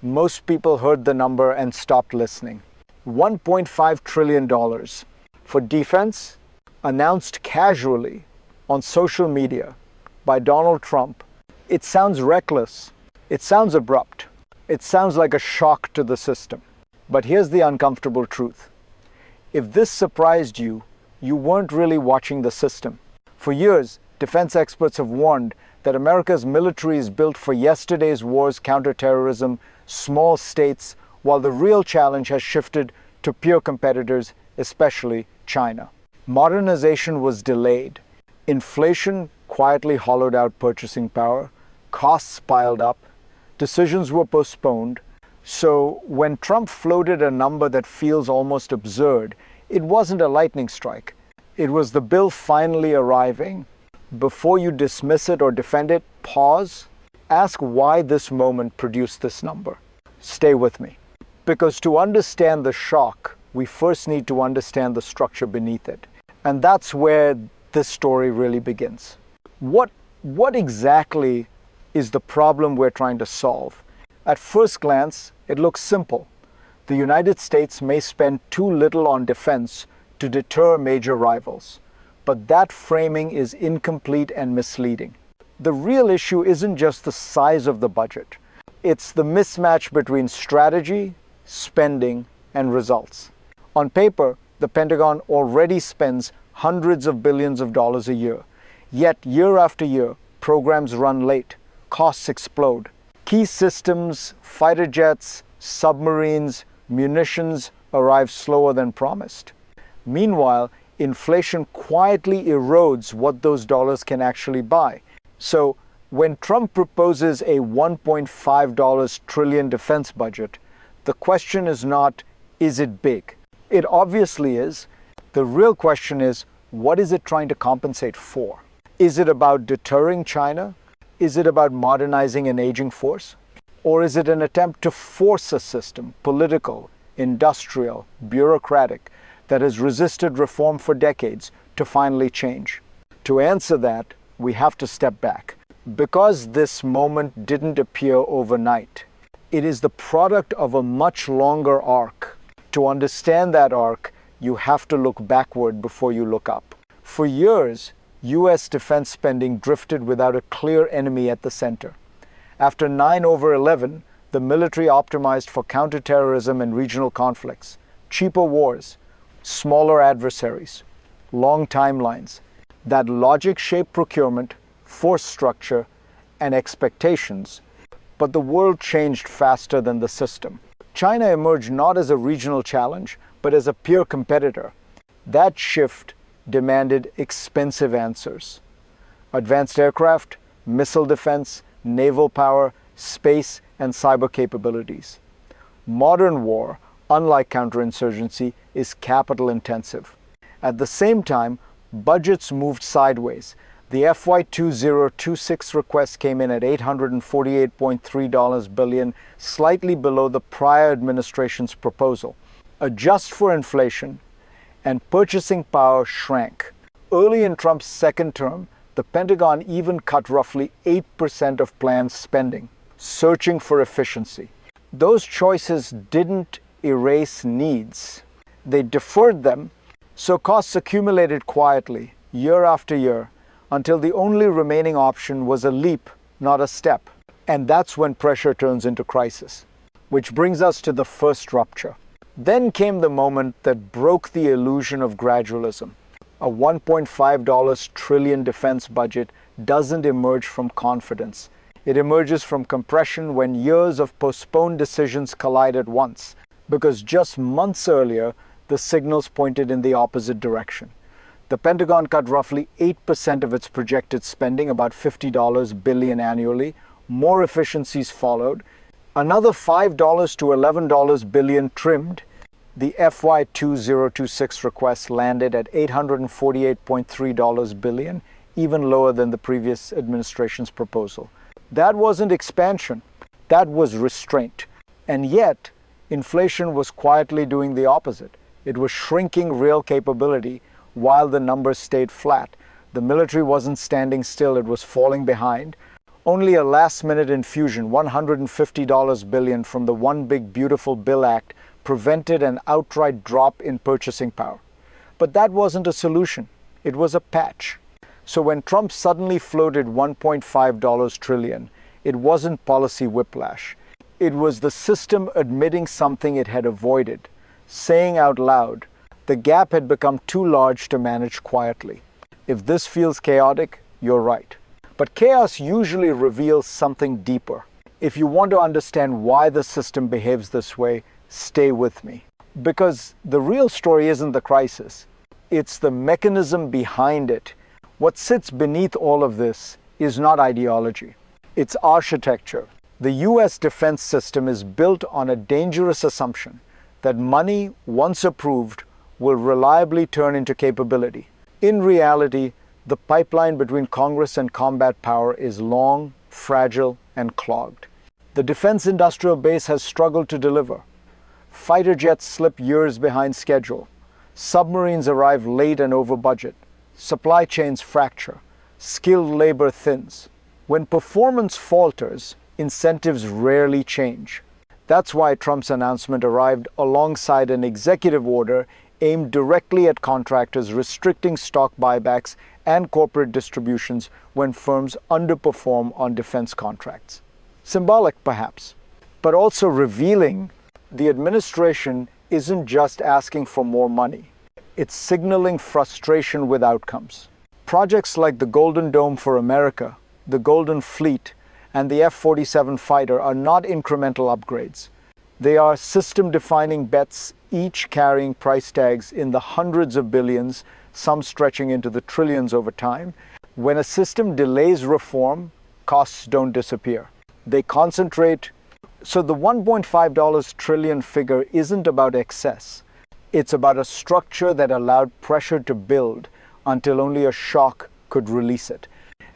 most people heard the number and stopped listening. $1.5 trillion for defense, announced casually on social media by Donald Trump. It sounds reckless. It sounds abrupt. It sounds like a shock to the system. But here's the uncomfortable truth. If this surprised you, you weren't really watching the system. For years, defense experts have warned that America's military is built for yesterday's wars, counterterrorism, small states, while the real challenge has shifted to peer competitors, especially China. Modernization was delayed. Inflation quietly hollowed out purchasing power. Costs piled up. Decisions were postponed. So when Trump floated a number that feels almost absurd, it wasn't a lightning strike. It was the bill finally arriving. Before you dismiss it or defend it, pause. Ask why this moment produced this number. Stay with me. Because to understand the shock, we first need to understand the structure beneath it. And that's where this story really begins. What exactly is the problem we're trying to solve? At first glance, it looks simple. The United States may spend too little on defense to deter major rivals. But that framing is incomplete and misleading. The real issue isn't just the size of the budget. It's the mismatch between strategy, spending, and results. On paper, the Pentagon already spends hundreds of billions of dollars a year. Yet, year after year, programs run late, costs explode. Key systems, fighter jets, submarines, munitions arrive slower than promised. Meanwhile, inflation quietly erodes what those dollars can actually buy. So, when Trump proposes a $1.5 trillion defense budget, the question is not, is it big? It obviously is. The real question is, what is it trying to compensate for? Is it about deterring China? Is it about modernizing an aging force? Or is it an attempt to force a system, political, industrial, bureaucratic, that has resisted reform for decades to finally change? To answer that, we have to step back. Because this moment didn't appear overnight, it is the product of a much longer arc. To understand that arc, you have to look backward before you look up. For years, U.S. defense spending drifted without a clear enemy at the center. After 9/11, the military optimized for counterterrorism and regional conflicts, cheaper wars, smaller adversaries, long timelines. That logic shaped procurement, force structure, and expectations. But the world changed faster than the system. China emerged not as a regional challenge, but as a peer competitor. That shift demanded expensive answers. Advanced aircraft, missile defense, naval power, space, and cyber capabilities. Modern war, unlike counterinsurgency, is capital intensive. At the same time, budgets moved sideways. The FY 2026 request came in at $848.3 billion, slightly below the prior administration's proposal. Adjust for inflation, and purchasing power shrank. Early in Trump's second term, the Pentagon even cut roughly 8% of planned spending, searching for efficiency. Those choices didn't erase needs. They deferred them, so costs accumulated quietly, year after year, until the only remaining option was a leap, not a step. And that's when pressure turns into crisis. Which brings us to the first rupture. Then came the moment that broke the illusion of gradualism. A $1.5 trillion defense budget doesn't emerge from confidence. It emerges from compression when years of postponed decisions collide at once, because just months earlier, the signals pointed in the opposite direction. The Pentagon cut roughly 8% of its projected spending, about $50 billion annually. More efficiencies followed. Another $5 to $11 billion trimmed. The FY 2026 request landed at $848.3 billion, even lower than the previous administration's proposal. That wasn't expansion, that was restraint. And yet, inflation was quietly doing the opposite. It was shrinking real capability while the numbers stayed flat. The military wasn't standing still, it was falling behind. Only a last-minute infusion, $150 billion from the One Big Beautiful Bill Act, prevented an outright drop in purchasing power. But that wasn't a solution. It was a patch. So when Trump suddenly floated $1.5 trillion, it wasn't policy whiplash. It was the system admitting something it had avoided, saying out loud, the gap had become too large to manage quietly. If this feels chaotic, you're right. But chaos usually reveals something deeper. If you want to understand why the system behaves this way, stay with me. Because the real story isn't the crisis. It's the mechanism behind it. What sits beneath all of this is not ideology. It's architecture. The US defense system is built on a dangerous assumption that money, once approved, will reliably turn into capability. In reality, the pipeline between Congress and combat power is long, fragile, and clogged. The defense industrial base has struggled to deliver. Fighter jets slip years behind schedule. Submarines arrive late and over budget. Supply chains fracture. Skilled labor thins. When performance falters, incentives rarely change. That's why Trump's announcement arrived alongside an executive order aimed directly at contractors, restricting stock buybacks and corporate distributions when firms underperform on defense contracts. Symbolic, perhaps, but also revealing the administration isn't just asking for more money. It's signaling frustration with outcomes. Projects like the Golden Dome for America, the Golden Fleet, and the F-47 fighter are not incremental upgrades. They are system-defining bets, each carrying price tags in the hundreds of billions, some stretching into the trillions over time. When a system delays reform, costs don't disappear. They concentrate. So the $1.5 trillion figure isn't about excess. It's about a structure that allowed pressure to build until only a shock could release it.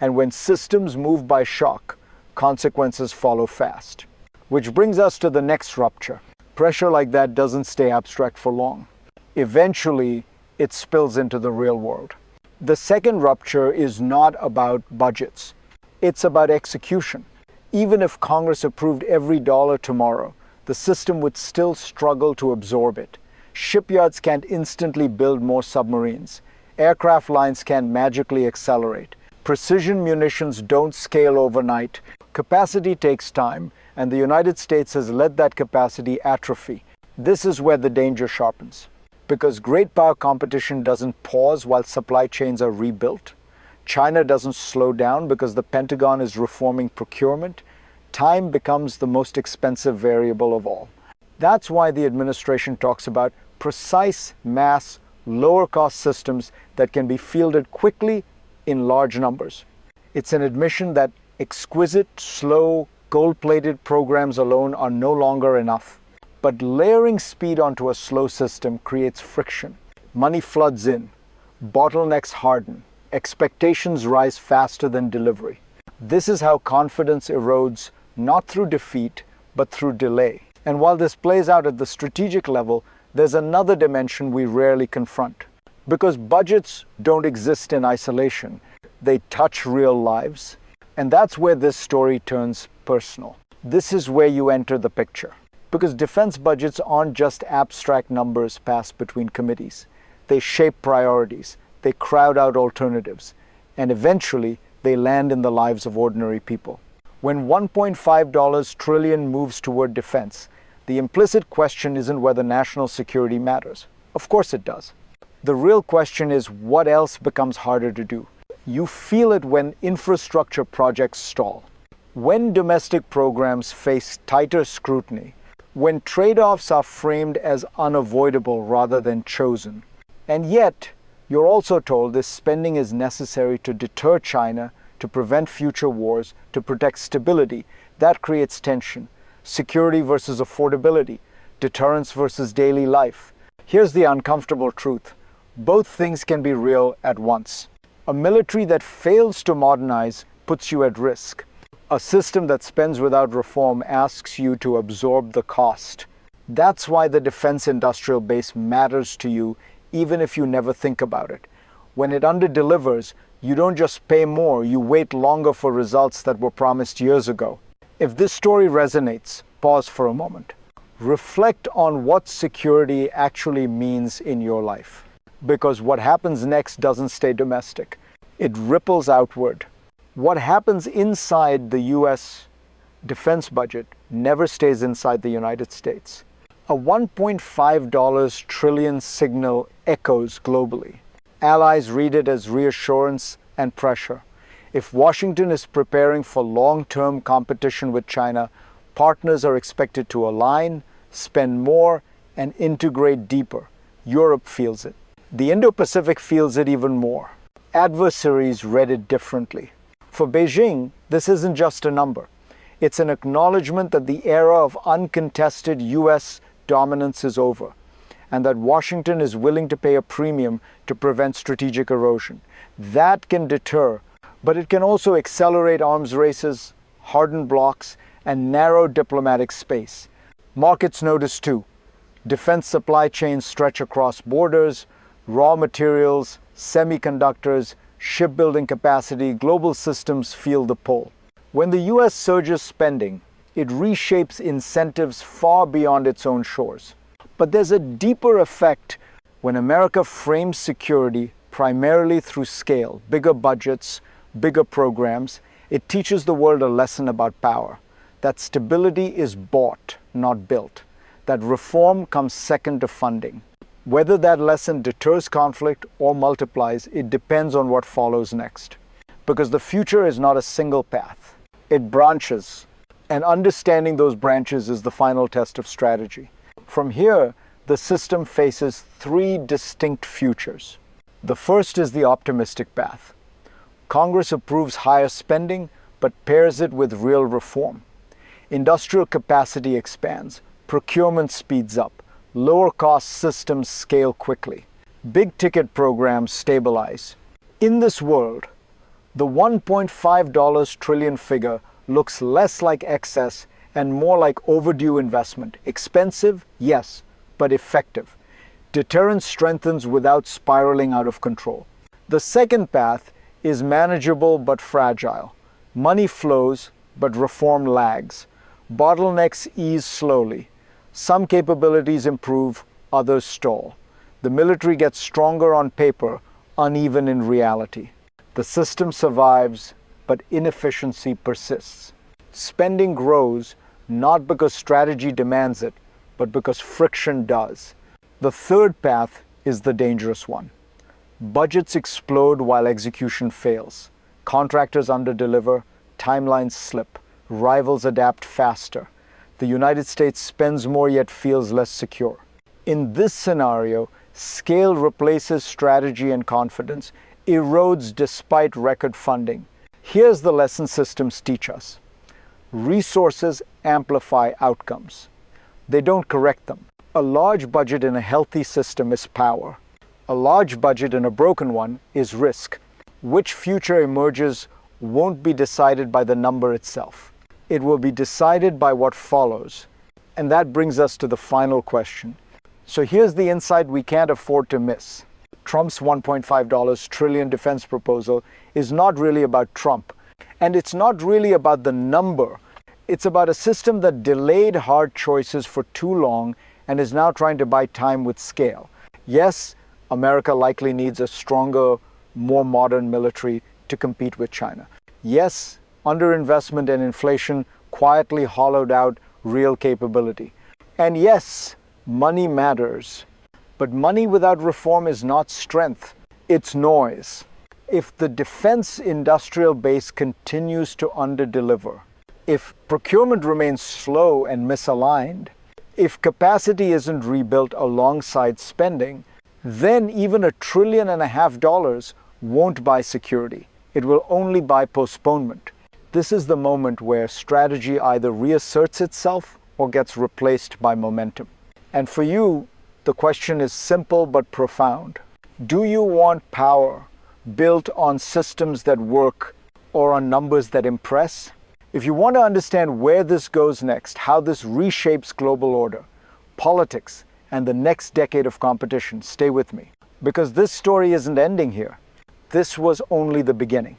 And when systems move by shock, consequences follow fast. Which brings us to the next rupture. Pressure like that doesn't stay abstract for long. Eventually, it spills into the real world. The second rupture is not about budgets. It's about execution. Even if Congress approved every dollar tomorrow, the system would still struggle to absorb it. Shipyards can't instantly build more submarines. Aircraft lines can't magically accelerate. Precision munitions don't scale overnight. Capacity takes time, and the United States has let that capacity atrophy. This is where the danger sharpens. Because great power competition doesn't pause while supply chains are rebuilt. China doesn't slow down because the Pentagon is reforming procurement. Time becomes the most expensive variable of all. That's why the administration talks about precise, mass, lower-cost systems that can be fielded quickly in large numbers. It's an admission that exquisite, slow, gold-plated programs alone are no longer enough. But layering speed onto a slow system creates friction. Money floods in. Bottlenecks harden. Expectations rise faster than delivery. This is how confidence erodes, not through defeat, but through delay. And while this plays out at the strategic level, there's another dimension we rarely confront. Because budgets don't exist in isolation. They touch real lives. And that's where this story turns personal. This is where you enter the picture. Because defense budgets aren't just abstract numbers passed between committees. They shape priorities. They crowd out alternatives. And eventually, they land in the lives of ordinary people. When $1.5 trillion moves toward defense, the implicit question isn't whether national security matters. Of course it does. The real question is what else becomes harder to do. You feel it when infrastructure projects stall. When domestic programs face tighter scrutiny. When trade-offs are framed as unavoidable rather than chosen. And yet, you're also told this spending is necessary to deter China, to prevent future wars, to protect stability. That creates tension. Security versus affordability. Deterrence versus daily life. Here's the uncomfortable truth. Both things can be real at once. A military that fails to modernize puts you at risk. A system that spends without reform asks you to absorb the cost. That's why the defense industrial base matters to you, even if you never think about it. When it underdelivers, you don't just pay more, you wait longer for results that were promised years ago. If this story resonates, pause for a moment. Reflect on what security actually means in your life. Because what happens next doesn't stay domestic. It ripples outward. What happens inside the US defense budget never stays inside the United States. A $1.5 trillion signal echoes globally. Allies read it as reassurance and pressure. If Washington is preparing for long-term competition with China, partners are expected to align, spend more, and integrate deeper. Europe feels it. The Indo-Pacific feels it even more. Adversaries read it differently. For Beijing, this isn't just a number. It's an acknowledgement that the era of uncontested US dominance is over, and that Washington is willing to pay a premium to prevent strategic erosion. That can deter, but it can also accelerate arms races, harden blocks, and narrow diplomatic space. Markets notice too. Defense supply chains stretch across borders, raw materials, semiconductors, shipbuilding capacity, global systems feel the pull. When the US surges spending, it reshapes incentives far beyond its own shores. But there's a deeper effect when America frames security primarily through scale, bigger budgets, bigger programs. It teaches the world a lesson about power, that stability is bought, not built, that reform comes second to funding. Whether that lesson deters conflict or multiplies, it depends on what follows next. Because the future is not a single path. It branches, and understanding those branches is the final test of strategy. From here, the system faces three distinct futures. The first is the optimistic path. Congress approves higher spending, but pairs it with real reform. Industrial capacity expands, procurement speeds up, lower-cost systems scale quickly. Big-ticket programs stabilize. In this world, the $1.5 trillion figure looks less like excess and more like overdue investment. Expensive, yes, but effective. Deterrence strengthens without spiraling out of control. The second path is manageable but fragile. Money flows, but reform lags. Bottlenecks ease slowly. Some capabilities improve, others stall. The military gets stronger on paper, uneven in reality. The system survives, but inefficiency persists. Spending grows not because strategy demands it, but because friction does. The third path is the dangerous one. Budgets explode while execution fails. Contractors underdeliver, timelines slip, rivals adapt faster. The United States spends more yet feels less secure. In this scenario, scale replaces strategy and confidence, erodes despite record funding. Here's the lesson systems teach us. Resources amplify outcomes. They don't correct them. A large budget in a healthy system is power. A large budget in a broken one is risk. Which future emerges won't be decided by the number itself. It will be decided by what follows. And that brings us to the final question. So here's the insight we can't afford to miss. Trump's $1.5 trillion defense proposal is not really about Trump. And it's not really about the number. It's about a system that delayed hard choices for too long and is now trying to buy time with scale. Yes, America likely needs a stronger, more modern military to compete with China. Yes, underinvestment and inflation quietly hollowed out real capability. And yes, money matters. But money without reform is not strength, it's noise. If the defense industrial base continues to underdeliver, if procurement remains slow and misaligned, if capacity isn't rebuilt alongside spending, then even $1.5 trillion won't buy security. It will only buy postponement. This is the moment where strategy either reasserts itself or gets replaced by momentum. And for you, the question is simple but profound. Do you want power built on systems that work or on numbers that impress? If you want to understand where this goes next, how this reshapes global order, politics, and the next decade of competition, stay with me. Because this story isn't ending here. this was only the beginning.